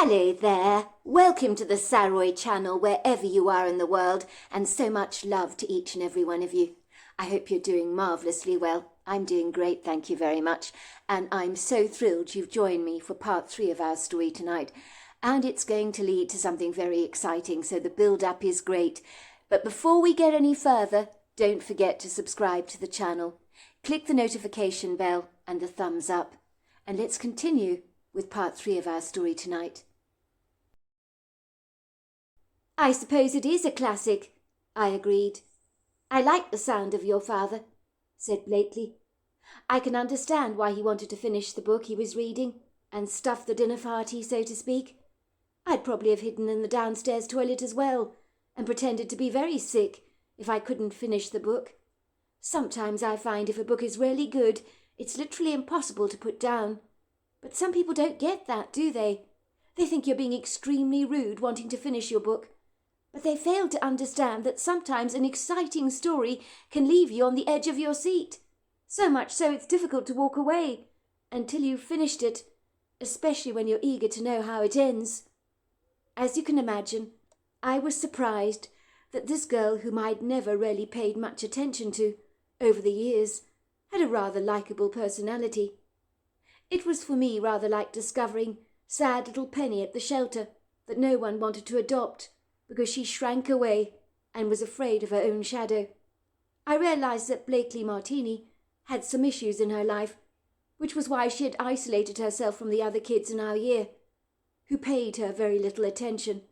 Hello there, welcome to the Saroy channel wherever you are in the world, and so much love to each and every one of you. I hope you're doing marvellously well. I'm doing great, thank you very much, and I'm so thrilled you've joined me for part 3 of our story tonight, and it's going to lead to something very exciting, so the build-up is great. But before we get any further, don't forget to subscribe to the channel, click the notification bell and the thumbs up, and let's continue with part 3 of our story tonight. I suppose it is a classic, I agreed. I like the sound of your father, said Blakely. I can understand why he wanted to finish the book he was reading and stuff the dinner party, so to speak. I'd probably have hidden in the downstairs toilet as well and pretended to be very sick if I couldn't finish the book. Sometimes I find if a book is really good, it's literally impossible to put down. But some people don't get that, do they? They think you're being extremely rude wanting to finish your book. But they fail to understand that sometimes an exciting story can leave you on the edge of your seat. So much so it's difficult to walk away until you've finished it, especially when you're eager to know how it ends. As you can imagine, I was surprised that this girl whom I'd never really paid much attention to over the years had a rather likeable personality. It was for me rather like discovering sad little Penny at the shelter that no one wanted to adopt because she shrank away and was afraid of her own shadow. I realized that Blakely Martini had some issues in her life, which was why she had isolated herself from the other kids in our year, who paid her very little attention.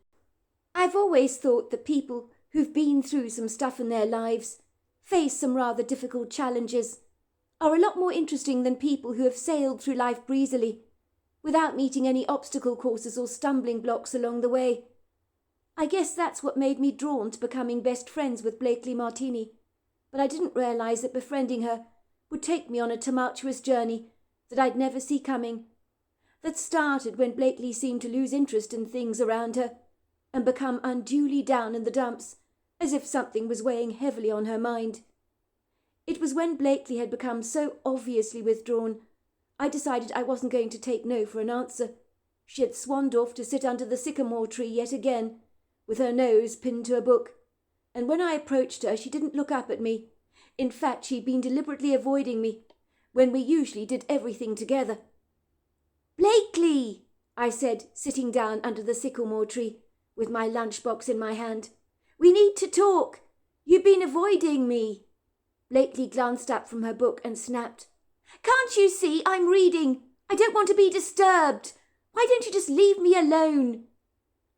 I've always thought that people who've been through some stuff in their lives, faced some rather difficult challenges, are a lot more interesting than people who have sailed through life breezily, without meeting any obstacle courses or stumbling blocks along the way. I guess that's what made me drawn to becoming best friends with Blakely Martini, but I didn't realise that befriending her would take me on a tumultuous journey that I'd never see coming, that started when Blakely seemed to lose interest in things around her and become unduly down in the dumps, as if something was weighing heavily on her mind. It was when Blakely had become so obviously withdrawn, I decided I wasn't going to take no for an answer. She had swanned off to sit under the sycamore tree yet again, with her nose pinned to a book, and when I approached her she didn't look up at me. In fact, she'd been deliberately avoiding me, when we usually did everything together. "Blakely," I said, sitting down under the sycamore tree, with my lunchbox in my hand. "We need to talk. You've been avoiding me." Blakely glanced up from her book and snapped, "Can't you see I'm reading? I don't want to be disturbed. Why don't you just leave me alone?"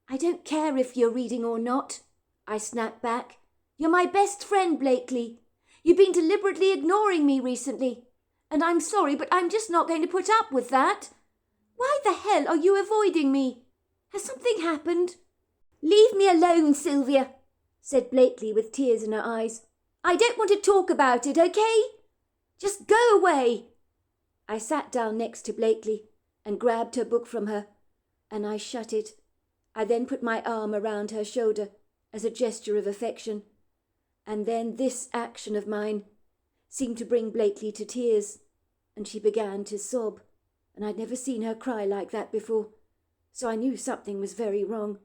"I don't care if you're reading or not," I snapped back. "You're my best friend, Blakely. You've been deliberately ignoring me recently, and I'm sorry, but I'm just not going to put up with that. Why the hell are you avoiding me? Has something happened?" "Leave me alone, Sylvia," said Blakely with tears in her eyes. "I don't want to talk about it, okay? Just go away." I sat down next to Blakely and grabbed her book from her, and I shut it. I then put my arm around her shoulder as a gesture of affection, and then this action of mine seemed to bring Blakely to tears, and she began to sob, and I'd never seen her cry like that before, so I knew something was very wrong.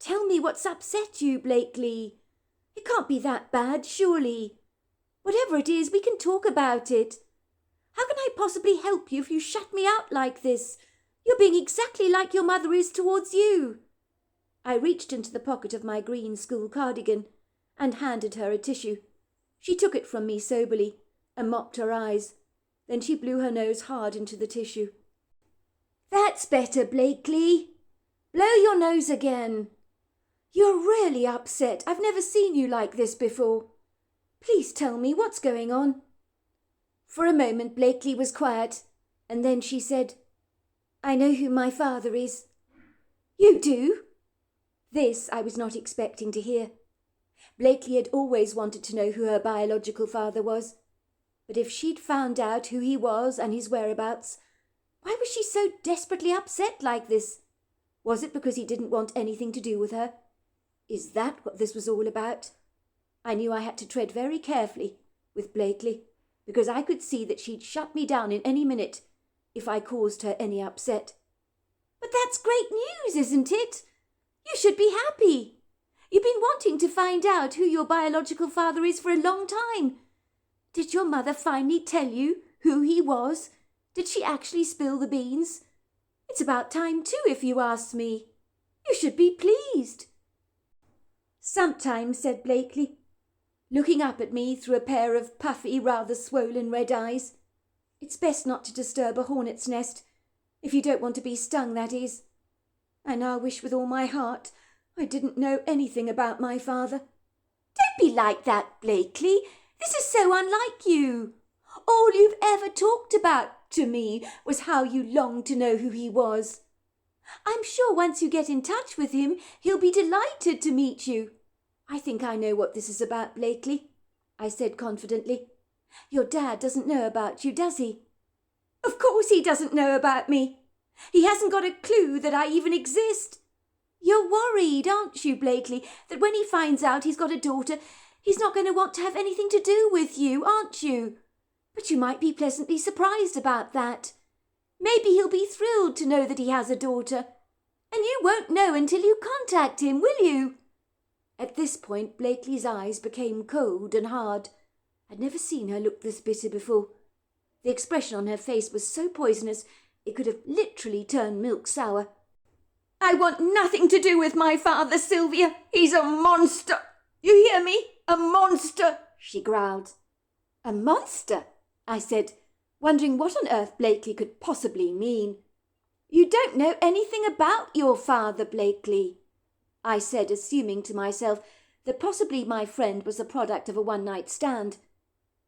"Tell me what's upset you, Blakely. It can't be that bad, surely. Whatever it is, we can talk about it. How can I possibly help you if you shut me out like this? You're being exactly like your mother is towards you." I reached into the pocket of my green school cardigan and handed her a tissue. She took it from me soberly and mopped her eyes. Then she blew her nose hard into the tissue. "That's better, Blakely. Blow your nose again. You're really upset. I've never seen you like this before. Please tell me what's going on." For a moment Blakely was quiet, and then she said, "I know who my father is." "You do?" This I was not expecting to hear. Blakely had always wanted to know who her biological father was, but if she'd found out who he was and his whereabouts, why was she so desperately upset like this? Was it because he didn't want anything to do with her? Is that what this was all about? I knew I had to tread very carefully with Blakely, because I could see that she'd shut me down in any minute if I caused her any upset. But that's great news, isn't it? You should be happy. You've been wanting to find out who your biological father is for a long time. Did your mother finally tell you who he was? Did she actually spill the beans? It's about time too, if you ask me. You should be pleased. Sometimes, said Blakely, looking up at me through a pair of puffy, rather swollen red eyes. It's best not to disturb a hornet's nest, if you don't want to be stung, that is. I now wish with all my heart I didn't know anything about my father. Don't be like that, Blakely. This is so unlike you. All you've ever talked about to me was how you longed to know who he was. I'm sure once you get in touch with him, he'll be delighted to meet you. I think I know what this is about, Blakely, I said confidently. Your dad doesn't know about you, does he? Of course he doesn't know about me. He hasn't got a clue that I even exist. You're worried, aren't you, Blakely, that when he finds out he's got a daughter, he's not going to want to have anything to do with you, aren't you? But you might be pleasantly surprised about that. Maybe he'll be thrilled to know that he has a daughter. And you won't know until you contact him, will you? At this point, Blakely's eyes became cold and hard. I'd never seen her look this bitter before. The expression on her face was so poisonous it could have literally turned milk sour. I want nothing to do with my father, Sylvia. He's a monster. You hear me? A monster, she growled. A monster? I said, wondering what on earth Blakely could possibly mean. You don't know anything about your father, Blakely, I said, assuming to myself that possibly my friend was the product of a one-night stand.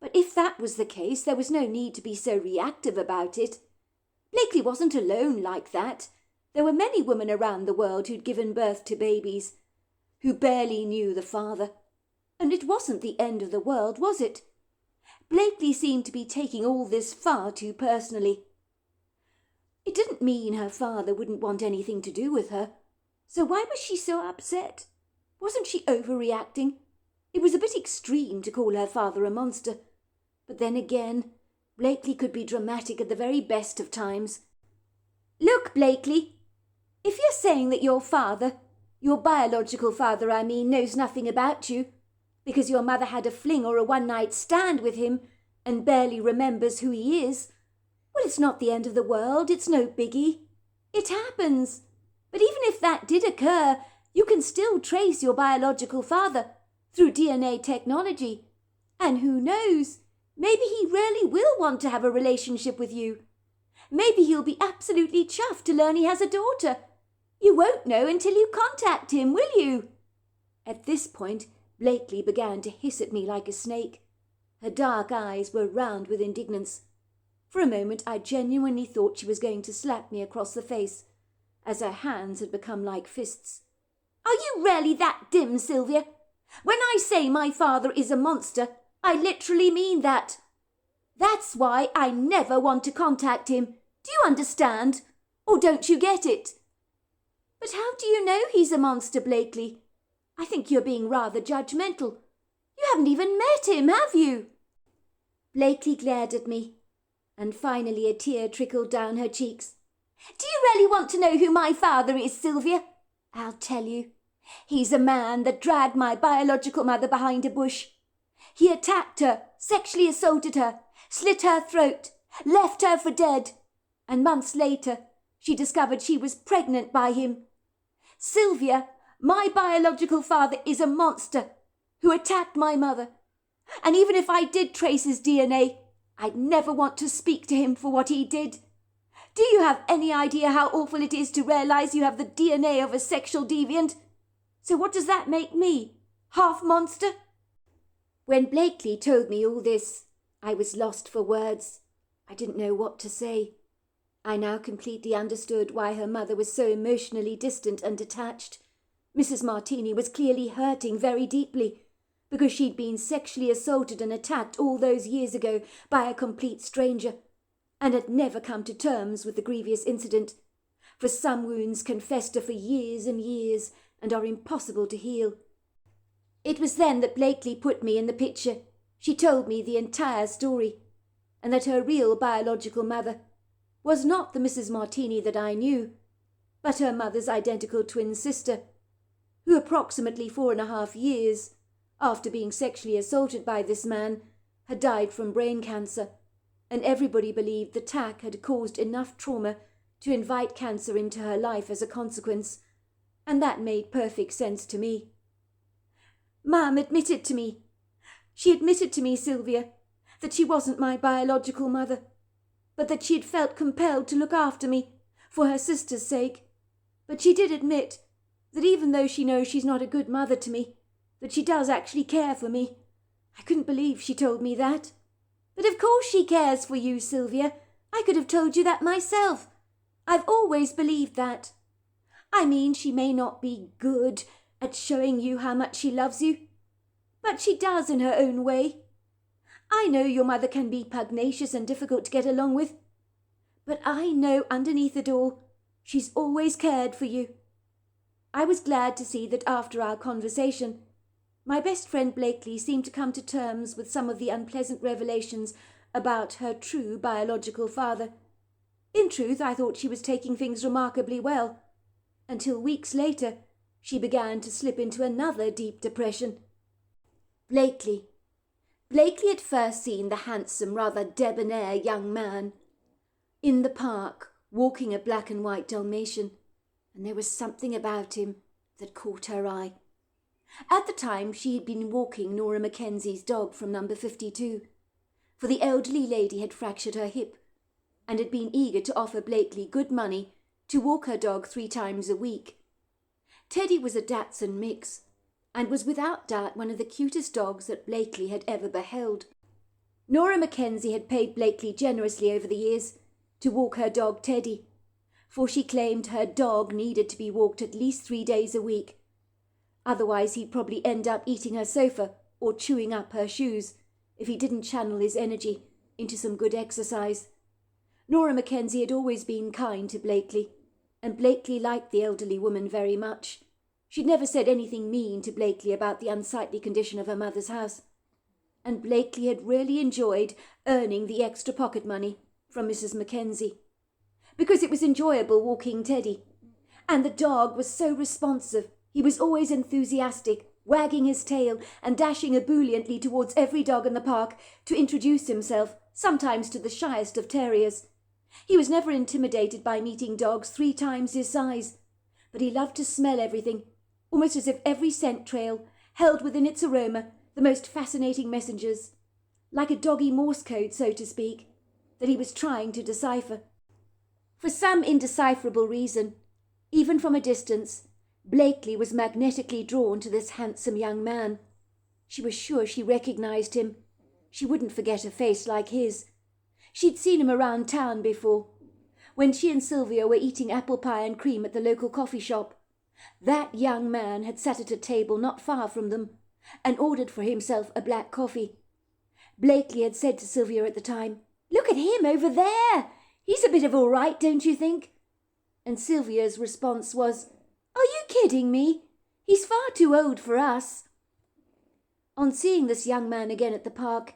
But if that was the case, there was no need to be so reactive about it. Blakely wasn't alone like that. There were many women around the world who'd given birth to babies, who barely knew the father. And it wasn't the end of the world, was it? Blakely seemed to be taking all this far too personally. It didn't mean her father wouldn't want anything to do with her. So why was she so upset? Wasn't she overreacting? It was a bit extreme to call her father a monster. But then again, Blakely could be dramatic at the very best of times. Look, Blakely, if you're saying that your father, your biological father, I mean, knows nothing about you, because your mother had a fling or a one-night stand with him and barely remembers who he is, well, it's not the end of the world, it's no biggie. It happens. But even if that did occur, you can still trace your biological father through DNA technology. And who knows, maybe he really will want to have a relationship with you. Maybe he'll be absolutely chuffed to learn he has a daughter. You won't know until you contact him, will you? At this point, Blakely began to hiss at me like a snake. Her dark eyes were round with indignance. For a moment I genuinely thought she was going to slap me across the face, as her hands had become like fists. Are you really that dim, Sylvia? When I say my father is a monster, I literally mean that. That's why I never want to contact him. Do you understand? Or don't you get it? But how do you know he's a monster, Blakely? I think you're being rather judgmental. You haven't even met him, have you? Blakely glared at me, and finally a tear trickled down her cheeks. Do you really want to know who my father is, Sylvia? I'll tell you. He's a man that dragged my biological mother behind a bush. He attacked her, sexually assaulted her, slit her throat, left her for dead, and months later she discovered she was pregnant by him. Sylvia, my biological father is a monster who attacked my mother, and even if I did trace his DNA, I'd never want to speak to him for what he did. Do you have any idea how awful it is to realise you have the DNA of a sexual deviant? So what does that make me? Half monster? When Blakely told me all this, I was lost for words. I didn't know what to say. I now completely understood why her mother was so emotionally distant and detached. Mrs. Martini was clearly hurting very deeply, because she'd been sexually assaulted and attacked all those years ago by a complete stranger, and had never come to terms with the grievous incident, for some wounds can fester for years and years and are impossible to heal. It was then that Blakely put me in the picture. She told me the entire story, and that her real biological mother was not the Mrs. Martini that I knew, but her mother's identical twin sister, who approximately 4.5 years after being sexually assaulted by this man had died from brain cancer, and everybody believed the attack had caused enough trauma to invite cancer into her life as a consequence, and that made perfect sense to me. Mum admitted to me. She admitted to me, Sylvia, that she wasn't my biological mother, but that she had felt compelled to look after me for her sister's sake. But she did admit that even though she knows she's not a good mother to me, that she does actually care for me. I couldn't believe she told me that. But of course she cares for you, Sylvia. I could have told you that myself. I've always believed that. I mean, she may not be good at showing you how much she loves you, but she does in her own way. I know your mother can be pugnacious and difficult to get along with, but I know underneath it all, she's always cared for you. I was glad to see that after our conversation, my best friend Blakely seemed to come to terms with some of the unpleasant revelations about her true biological father. In truth, I thought she was taking things remarkably well, until weeks later she began to slip into another deep depression. Blakely had first seen the handsome, rather debonair young man in the park walking a black and white Dalmatian, and there was something about him that caught her eye. At the time, she had been walking Nora Mackenzie's dog from number 52, for the elderly lady had fractured her hip and had been eager to offer Blakely good money to walk her dog 3 times a week. Teddy was a Dachshund mix and was without doubt one of the cutest dogs that Blakely had ever beheld. Nora Mackenzie had paid Blakely generously over the years to walk her dog Teddy, for she claimed her dog needed to be walked at least 3 days a week. Otherwise he'd probably end up eating her sofa or chewing up her shoes if he didn't channel his energy into some good exercise. Nora Mackenzie had always been kind to Blakely, and Blakely liked the elderly woman very much. She'd never said anything mean to Blakely about the unsightly condition of her mother's house, and Blakely had really enjoyed earning the extra pocket money from Mrs. Mackenzie, because it was enjoyable walking Teddy, and the dog was so responsive. He was always enthusiastic, wagging his tail and dashing ebulliently towards every dog in the park to introduce himself, sometimes to the shyest of terriers. He was never intimidated by meeting dogs 3 times his size, but he loved to smell everything, almost as if every scent trail held within its aroma the most fascinating messengers, like a doggy Morse code, so to speak, that he was trying to decipher. For some indecipherable reason, even from a distance, Blakely was magnetically drawn to this handsome young man. She was sure she recognized him. She wouldn't forget a face like his. She'd seen him around town before, when she and Sylvia were eating apple pie and cream at the local coffee shop. That young man had sat at a table not far from them and ordered for himself a black coffee. Blakely had said to Sylvia at the time, "Look at him over there. He's a bit of all right, don't you think?" And Sylvia's response was, "Are you kidding me? He's far too old for us." On seeing this young man again at the park,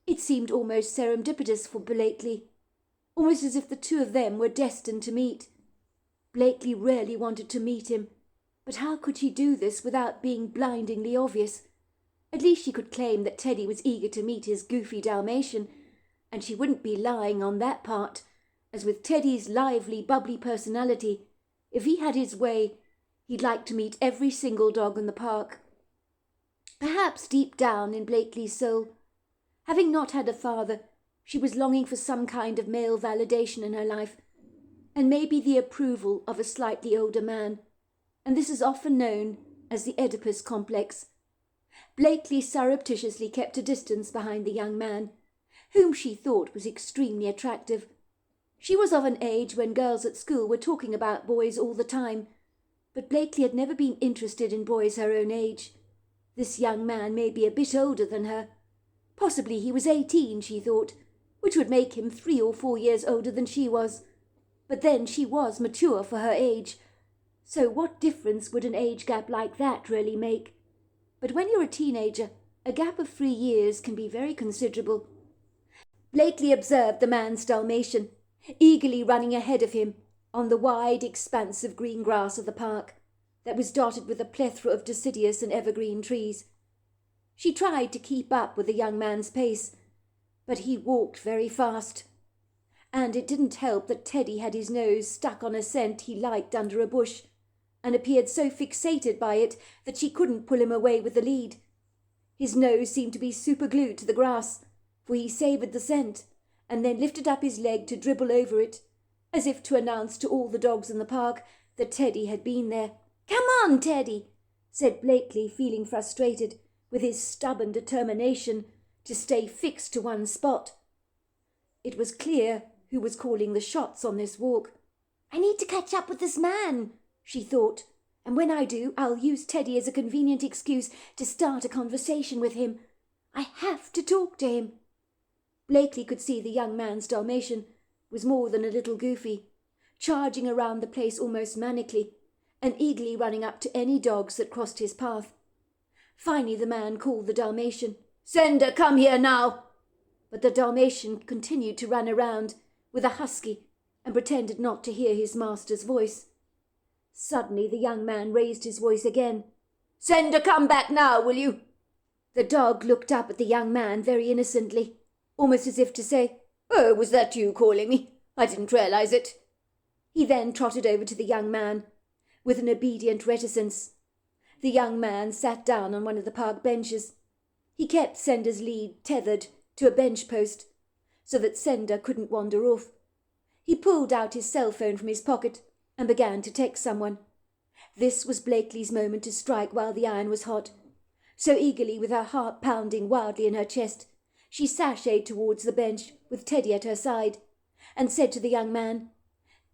it seemed almost serendipitous for Blakely, almost as if the two of them were destined to meet. Blakely really wanted to meet him, but how could she do this without being blindingly obvious? At least she could claim that Teddy was eager to meet his goofy Dalmatian, and she wouldn't be lying on that part, as with Teddy's lively, bubbly personality, if he had his way, he'd like to meet every single dog in the park. Perhaps deep down in Blakely's soul, having not had a father, she was longing for some kind of male validation in her life, and maybe the approval of a slightly older man, and this is often known as the Oedipus complex. Blakely surreptitiously kept a distance behind the young man, whom she thought was extremely attractive. She was of an age when girls at school were talking about boys all the time, but Blakely had never been interested in boys her own age. This young man may be a bit older than her. Possibly he was 18, she thought, which would make him 3 or 4 years older than she was. But then she was mature for her age, so what difference would an age gap like that really make? But when you're a teenager, a gap of 3 years can be very considerable. Blakely observed the man's Dalmatian, eagerly running ahead of him, on the wide expanse of green grass of the park that was dotted with a plethora of deciduous and evergreen trees. She tried to keep up with the young man's pace, but he walked very fast. And it didn't help that Teddy had his nose stuck on a scent he liked under a bush, and appeared so fixated by it that she couldn't pull him away with the lead. His nose seemed to be superglued to the grass, for he savoured the scent, and then lifted up his leg to dribble over it, as if to announce to all the dogs in the park that Teddy had been there. "Come on, Teddy," said Blakely, feeling frustrated with his stubborn determination to stay fixed to one spot. It was clear who was calling the shots on this walk. "I need to catch up with this man," she thought, "and when I do, I'll use Teddy as a convenient excuse to start a conversation with him. I have to talk to him." Blakely could see the young man's Dalmatian was more than a little goofy, charging around the place almost manically, and eagerly running up to any dogs that crossed his path. Finally the man called the Dalmatian. "Sender, come here now!" But the Dalmatian continued to run around with a husky and pretended not to hear his master's voice. Suddenly the young man raised his voice again. "Sender, come back now, will you?" The dog looked up at the young man very innocently, almost as if to say, "Oh, was that you calling me? I didn't realize it." He then trotted over to the young man with an obedient reticence. The young man sat down on one of the park benches. He kept Sender's lead tethered to a bench post, so that Sender couldn't wander off. He pulled out his cell phone from his pocket and began to text someone. This was Blakely's moment to strike while the iron was hot. So eagerly, with her heart pounding wildly in her chest, she sashayed towards the bench with Teddy at her side, and said to the young man,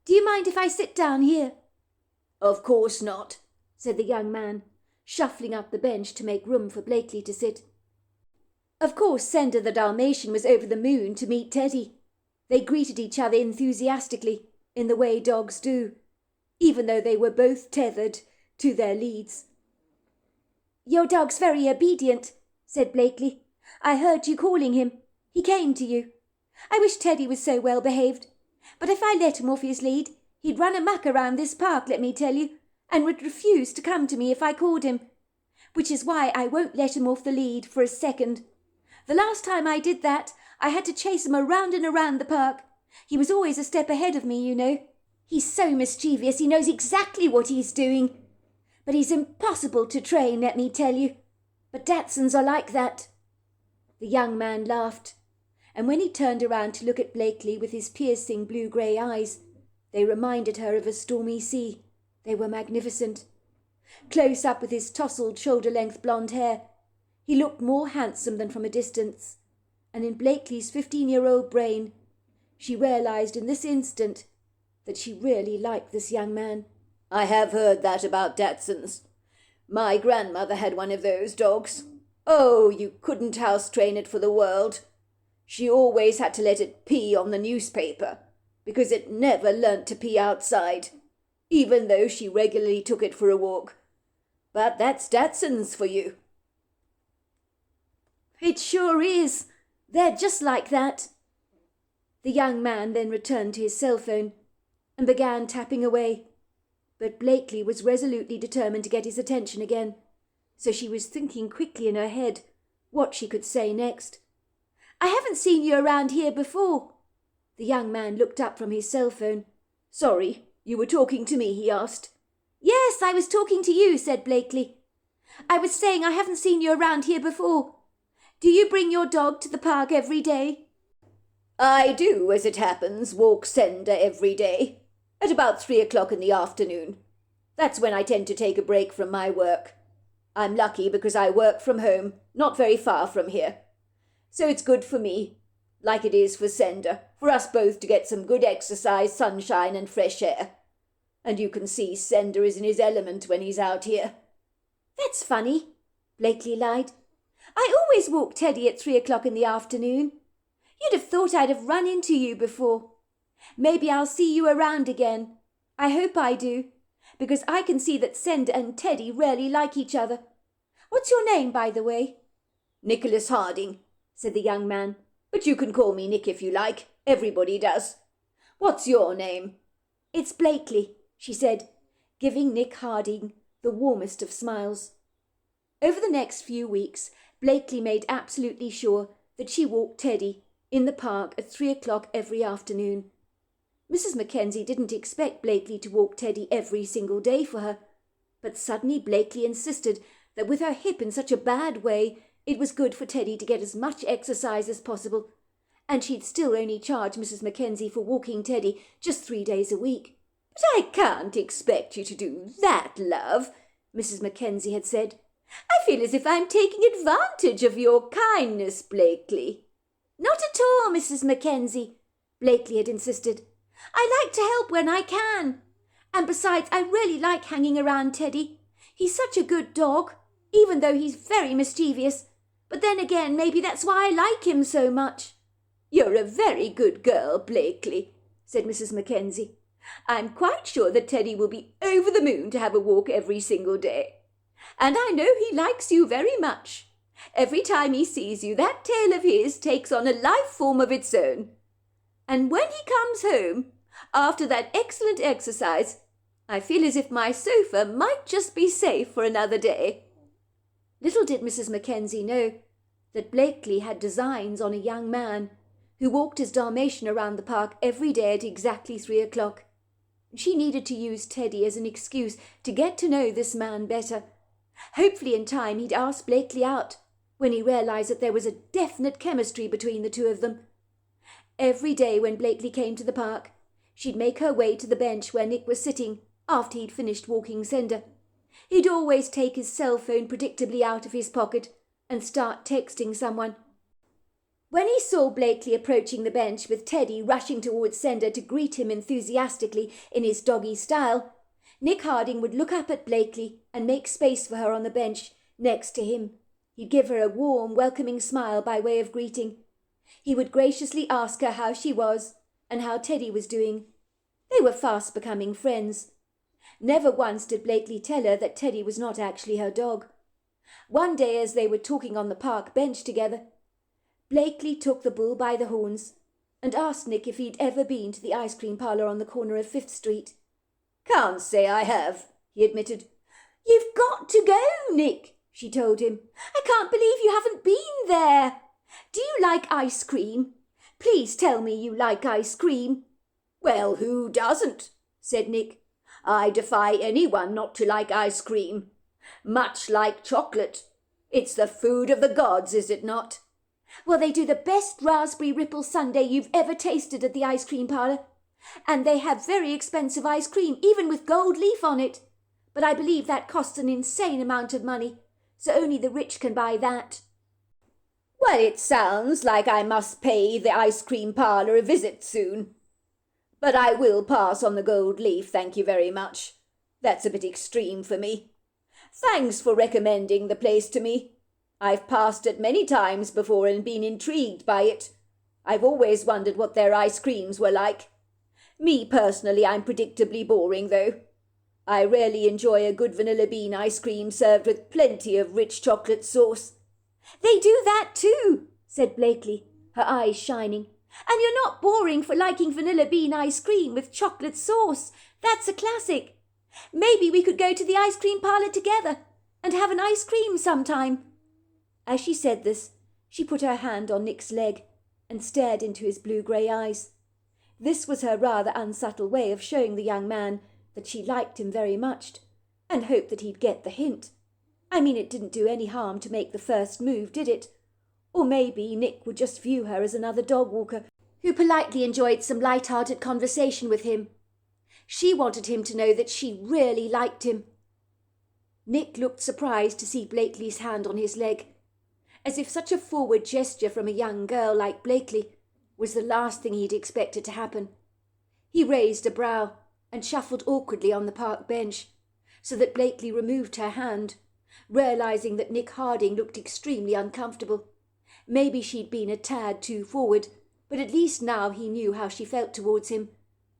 "Do you mind if I sit down here?" "Of course not," said the young man, shuffling up the bench to make room for Blakely to sit. Of course Sender the Dalmatian was over the moon to meet Teddy. They greeted each other enthusiastically, in the way dogs do, even though they were both tethered to their leads. "Your dog's very obedient," said Blakely. "I heard you calling him. He came to you. I wish Teddy was so well behaved. But if I let him off his lead, he'd run amok around this park, let me tell you, and would refuse to come to me if I called him. Which is why I won't let him off the lead for a second. The last time I did that, I had to chase him around and around the park. He was always a step ahead of me, you know. He's so mischievous, he knows exactly what he's doing. But he's impossible to train, let me tell you. But Dachshunds are like that." The young man laughed, and when he turned around to look at Blakely with his piercing blue-grey eyes, they reminded her of a stormy sea. They were magnificent. Close up with his tousled shoulder-length blonde hair, he looked more handsome than from a distance, and in Blakely's 15-year-old brain, she realized in this instant that she really liked this young man. "I have heard that about Dachshunds. My grandmother had one of those dogs. Oh, you couldn't house-train it for the world. She always had to let it pee on the newspaper, because it never learnt to pee outside, even though she regularly took it for a walk. But that's Dachshunds for you." "It sure is. They're just like that." The young man then returned to his cell phone and began tapping away, but Blakely was resolutely determined to get his attention again, so she was thinking quickly in her head what she could say next. "I haven't seen you around here before." The young man looked up from his cell phone. "Sorry, you were talking to me?" he asked. "Yes, I was talking to you," said Blakely. "I was saying I haven't seen you around here before. Do you bring your dog to the park every day?" "I do, as it happens, walk Sender every day, at about 3 o'clock in the afternoon. That's when I tend to take a break from my work. I'm lucky because I work from home, not very far from here. So it's good for me, like it is for Sender, for us both to get some good exercise, sunshine and fresh air. And you can see Sender is in his element when he's out here." "That's funny," Blakely lied. "I always walk Teddy at 3 o'clock in the afternoon. You'd have thought I'd have run into you before. Maybe I'll see you around again. I hope I do, because I can see that Sender and Teddy really like each other. What's your name, by the way?" "Nicholas Harding," said the young man. "But you can call me Nick if you like. Everybody does. What's your name?" "It's Blakely," she said, giving Nick Harding the warmest of smiles. Over the next few weeks, Blakely made absolutely sure that she walked Teddy in the park at 3 o'clock every afternoon. Mrs. Mackenzie didn't expect Blakely to walk Teddy every single day for her, but suddenly Blakely insisted that with her hip in such a bad way, it was good for Teddy to get as much exercise as possible, and she'd still only charge Mrs. Mackenzie for walking Teddy just 3 days a week. "But I can't expect you to do that, love," Mrs. Mackenzie had said. "I feel as if I'm taking advantage of your kindness, Blakely." "Not at all, Mrs. Mackenzie," Blakely had insisted. "I like to help when I can. And besides, I really like hanging around Teddy. He's such a good dog, even though he's very mischievous. But then again, maybe that's why I like him so much." "You're a very good girl, Blakely," said Mrs. Mackenzie. "I'm quite sure that Teddy will be over the moon to have a walk every single day. And I know he likes you very much. Every time he sees you, that tail of his takes on a life form of its own. And when he comes home, after that excellent exercise, I feel as if my sofa might just be safe for another day." Little did Mrs. Mackenzie know that Blakely had designs on a young man who walked his Dalmatian around the park every day at exactly 3 o'clock. She needed to use Teddy as an excuse to get to know this man better. Hopefully in time he'd ask Blakely out, when he realised that there was a definite chemistry between the two of them. Every day when Blakely came to the park, she'd make her way to the bench where Nick was sitting after he'd finished walking Cinder. He'd always take his cell phone predictably out of his pocket and start texting someone. When he saw Blakely approaching the bench with Teddy rushing towards Cinder to greet him enthusiastically in his doggy style, Nick Harding would look up at Blakely and make space for her on the bench next to him. He'd give her a warm, welcoming smile by way of greeting. He would graciously ask her how she was and how Teddy was doing. They were fast becoming friends. Never once did Blakely tell her that Teddy was not actually her dog. One day as they were talking on the park bench together, Blakely took the bull by the horns and asked Nick if he'd ever been to the ice cream parlour on the corner of 5th Street. "Can't say I have," he admitted. "You've got to go, Nick," she told him. "I can't believe you haven't been there. Do you like ice cream? Please tell me you like ice cream." "Well, who doesn't?" said Nick. "I defy anyone not to like ice cream. Much like chocolate. It's the food of the gods, is it not?" "Well, they do the best raspberry ripple sundae you've ever tasted at the ice cream parlour. And they have very expensive ice cream, even with gold leaf on it. But I believe that costs an insane amount of money, so only the rich can buy that." "Well, it sounds like I must pay the ice cream parlour a visit soon. But I will pass on the gold leaf, thank you very much. That's a bit extreme for me. Thanks for recommending the place to me. I've passed it many times before and been intrigued by it. I've always wondered what their ice creams were like. Me personally, I'm predictably boring, though. I really enjoy a good vanilla bean ice cream served with plenty of rich chocolate sauce." "They do that too," said Blakely, her eyes shining. "And you're not boring for liking vanilla bean ice cream with chocolate sauce. That's a classic. Maybe we could go to the ice cream parlour together and have an ice cream sometime." As she said this, she put her hand on Nick's leg and stared into his blue-grey eyes. This was her rather unsubtle way of showing the young man that she liked him very much and hoped that he'd get the hint. I mean, it didn't do any harm to make the first move, did it? Or maybe Nick would just view her as another dog-walker who politely enjoyed some light-hearted conversation with him. She wanted him to know that she really liked him. Nick looked surprised to see Blakely's hand on his leg, as if such a forward gesture from a young girl like Blakely was the last thing he'd expected to happen. He raised a brow and shuffled awkwardly on the park bench, so that Blakely removed her hand, realising that Nick Harding looked extremely uncomfortable. Maybe she'd been a tad too forward, but at least now he knew how she felt towards him,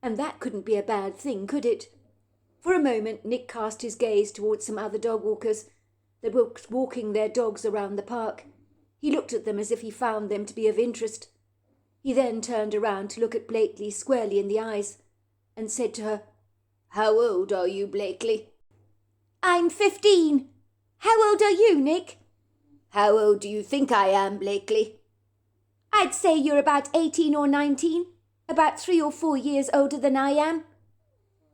and that couldn't be a bad thing, could it? For a moment Nick cast his gaze towards some other dog-walkers that were walking their dogs around the park. He looked at them as if he found them to be of interest. He then turned around to look at Blakely squarely in the eyes. and said to her, "How old are you, Blakely?" "I'm 15. How old are you, Nick?" "How old do you think I am, Blakely?" "I'd say you're about 18 or 19, about 3 or 4 years older than I am."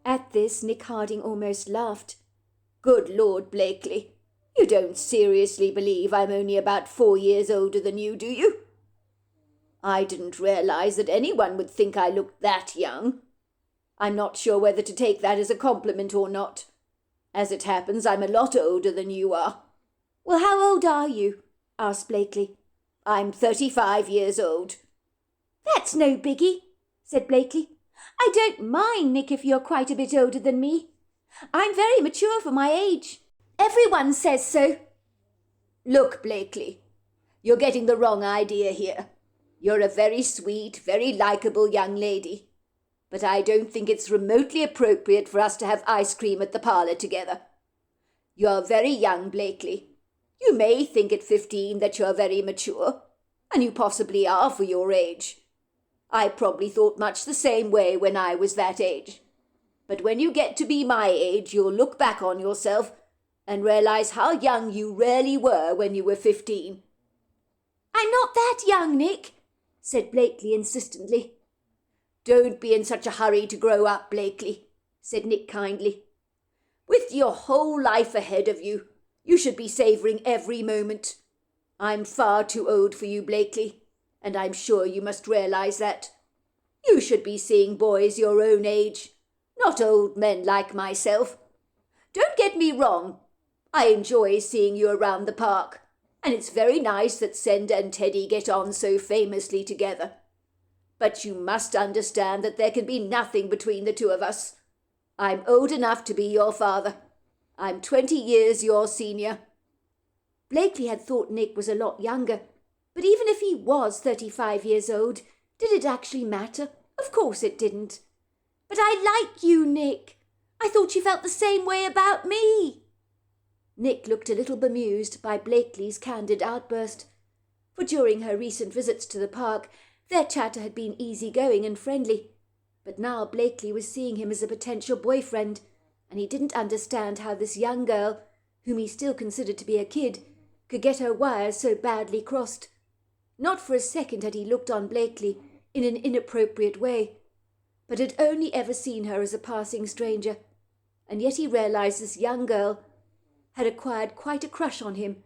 At this, Nick Harding almost laughed. "Good Lord, Blakely, you don't seriously believe I'm only about 4 years older than you, do you?" "I didn't realise that anyone would think I looked that young. I'm not sure whether to take that as a compliment or not. As it happens, I'm a lot older than you are." "Well, how old are you?" asked Blakely. "I'm 35 years old." "That's no biggie," said Blakely. "I don't mind, Nick, if you're quite a bit older than me. I'm very mature for my age. Everyone says so." "Look, Blakely, you're getting the wrong idea here. You're a very sweet, very likeable young lady. But I don't think it's remotely appropriate for us to have ice cream at the parlour together. You're very young, Blakely. You may think at 15 that you're very mature, and you possibly are for your age. I probably thought much the same way when I was that age. But when you get to be my age, you'll look back on yourself and realise how young you really were when you were 15. "I'm not that young, Nick," said Blakely insistently. "Don't be in such a hurry to grow up, Blakely," said Nick kindly. "With your whole life ahead of you, you should be savouring every moment. I'm far too old for you, Blakely, and I'm sure you must realise that. You should be seeing boys your own age, not old men like myself. Don't get me wrong. I enjoy seeing you around the park, and it's very nice that Senda and Teddy get on so famously together. But you must understand that there can be nothing between the two of us. I'm old enough to be your father. I'm 20 years your senior." Blakely had thought Nick was a lot younger, but even if he was 35 years old, did it actually matter? Of course it didn't. "But I like you, Nick. I thought you felt the same way about me." Nick looked a little bemused by Blakely's candid outburst, for during her recent visits to the park, their chatter had been easy-going and friendly, but now Blakely was seeing him as a potential boyfriend, and he didn't understand how this young girl, whom he still considered to be a kid, could get her wires so badly crossed. Not for a second had he looked on Blakely in an inappropriate way, but had only ever seen her as a passing stranger, and yet he realised this young girl had acquired quite a crush on him,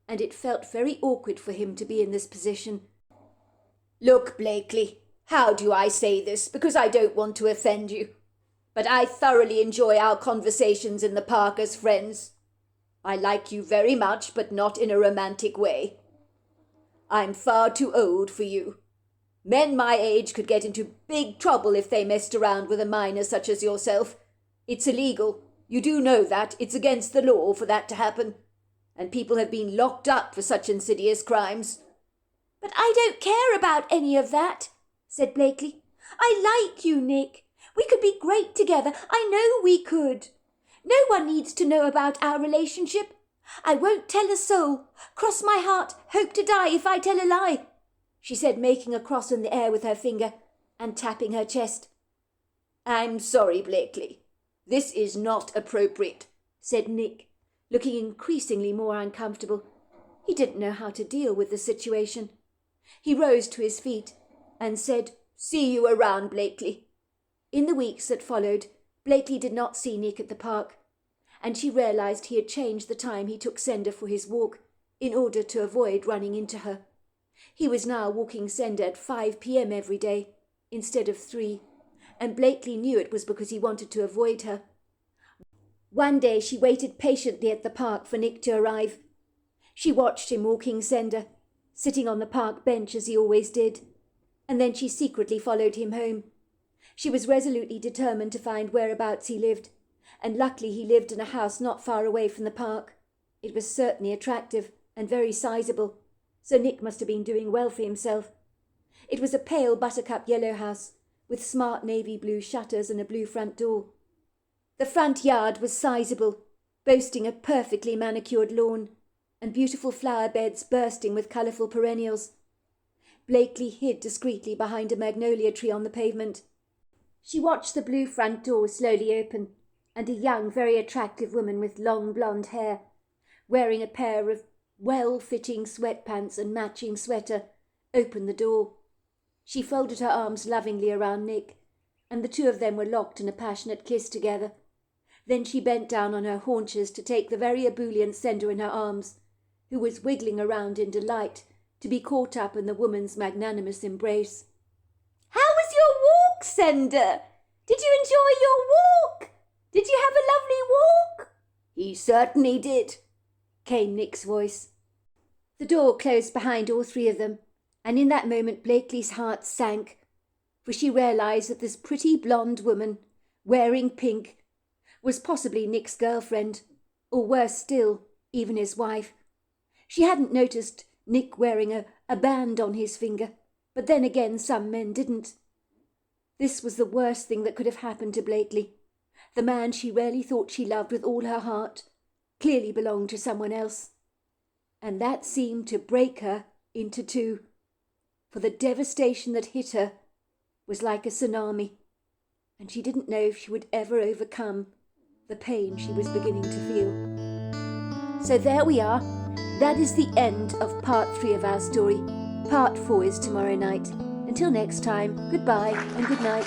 and it felt very awkward for him to be in this position. "Look, Blakely, how do I say this, because I don't want to offend you, but I thoroughly enjoy our conversations in the park as friends. I like you very much, but not in a romantic way. I'm far too old for you. Men my age could get into big trouble if they messed around with a minor such as yourself. It's illegal. You do know that. It's against the law for that to happen. And people have been locked up for such insidious crimes." "But I don't care about any of that," said Blakely. "I like you, Nick. We could be great together. I know we could. No one needs to know about our relationship. I won't tell a soul. Cross my heart, hope to die if I tell a lie," she said, making a cross in the air with her finger and tapping her chest. "I'm sorry, Blakely. This is not appropriate," said Nick, looking increasingly more uncomfortable. He didn't know how to deal with the situation. He rose to his feet and said, "See you around, Blakely." In the weeks that followed, Blakely did not see Nick at the park, and she realised he had changed the time he took Senda for his walk in order to avoid running into her. He was now walking Senda at 5 p.m. every day, instead of 3, and Blakely knew it was because he wanted to avoid her. One day she waited patiently at the park for Nick to arrive. She watched him walking Senda, sitting on the park bench as he always did, and then she secretly followed him home. She was resolutely determined to find whereabouts he lived, and luckily he lived in a house not far away from the park. It was certainly attractive and very sizable, so Nick must have been doing well for himself. It was a pale buttercup yellow house, with smart navy blue shutters and a blue front door. The front yard was sizable, boasting a perfectly manicured lawn, and beautiful flower beds bursting with colourful perennials. Blakely hid discreetly behind a magnolia tree on the pavement. She watched the blue front door slowly open, and a young, very attractive woman with long blonde hair, wearing a pair of well-fitting sweatpants and matching sweater, opened the door. She folded her arms lovingly around Nick, and the two of them were locked in a passionate kiss together. Then she bent down on her haunches to take the very ebullient Sender in her arms, who was wiggling around in delight to be caught up in the woman's magnanimous embrace. "How was your walk, Sender? Did you enjoy your walk? Did you have a lovely walk?" "He certainly did," came Nick's voice. The door closed behind all three of them, and in that moment Blakely's heart sank, for she realised that this pretty blonde woman, wearing pink, was possibly Nick's girlfriend, or worse still, even his wife. She hadn't noticed Nick wearing a band on his finger, but then again some men didn't. This was the worst thing that could have happened to Blakely. The man she really thought she loved with all her heart clearly belonged to someone else. And that seemed to break her into two, for the devastation that hit her was like a tsunami, and she didn't know if she would ever overcome the pain she was beginning to feel. So there we are. That is the end of part 3 of our story. Part 4 is tomorrow night. Until next time, goodbye and good night.